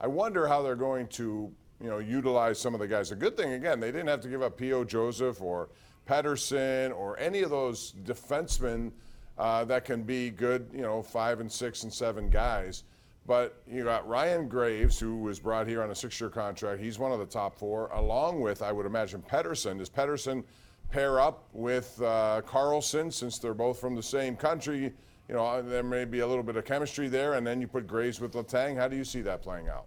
I wonder how they're going to, utilize some of the guys. The good thing, again, they didn't have to give up P.O. Joseph or Pedersen or any of those defensemen that can be good, 5 and 6 and 7 guys. But you got Ryan Graves, who was brought here on a 6-year contract. He's one of the top 4, along with, I would imagine, Pedersen. Does Pedersen pair up with Carlson, since they're both from the same country? There may be a little bit of chemistry there, and then you put Graves with Letang. How do you see that playing out?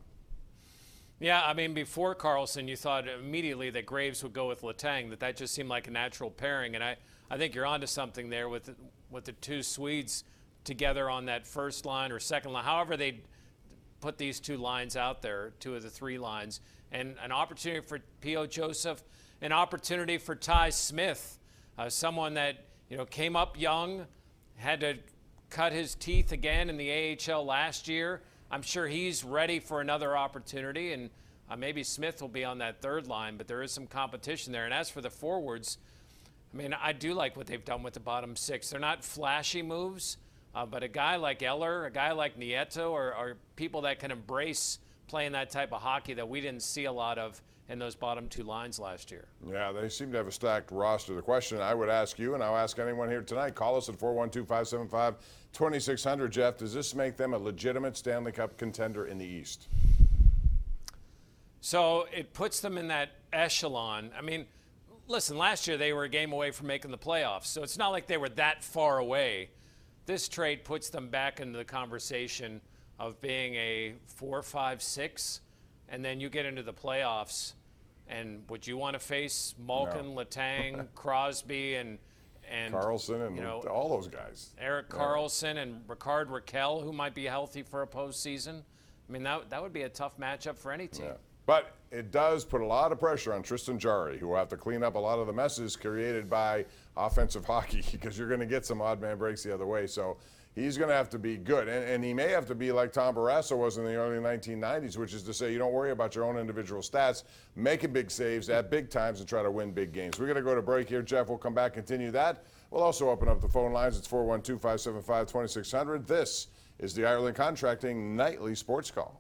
Yeah, I mean, before Carlson, you thought immediately that Graves would go with Letang, that just seemed like a natural pairing. And I think you're onto something there with the two Swedes together on that first line or second line, however they put these two lines out there, 2 of the 3 lines, and an opportunity for P.O. Joseph, an opportunity for Ty Smith, someone that came up young, had to cut his teeth again in the AHL last year. I'm sure he's ready for another opportunity, and maybe Smith will be on that third line, but there is some competition there. And as for the forwards, I mean, I do like what they've done with the bottom 6. They're not flashy moves, but a guy like Eller, a guy like Nieto are people that can embrace playing that type of hockey that we didn't see a lot of in those bottom 2 lines last year. Yeah, they seem to have a stacked roster. The question I would ask you, and I'll ask anyone here tonight, call us at 412-575-2600. Jeff, does this make them a legitimate Stanley Cup contender in the East? So it puts them in that echelon. I mean, listen, last year they were a game away from making the playoffs, so it's not like they were that far away. This trade puts them back into the conversation of being a 4, 5, 6, and then you get into the playoffs, and would you want to face Malkin, No. Letang, Crosby, and Carlson and all those guys. Erik Karlsson and Rickard Rakell, who might be healthy for a postseason. I mean, that would be a tough matchup for any team. Yeah. But it does put a lot of pressure on Tristan Jarry, who will have to clean up a lot of the messes created by offensive hockey, because you're going to get some odd man breaks the other way. So he's going to have to be good. And he may have to be like Tom Barrasso was in the early 1990s, which is to say you don't worry about your own individual stats, making big saves at big times and try to win big games. We're going to go to break here, Jeff. We'll come back, continue that. We'll also open up the phone lines. It's 412-575-2600. This is the Ireland Contracting Nightly Sports Call.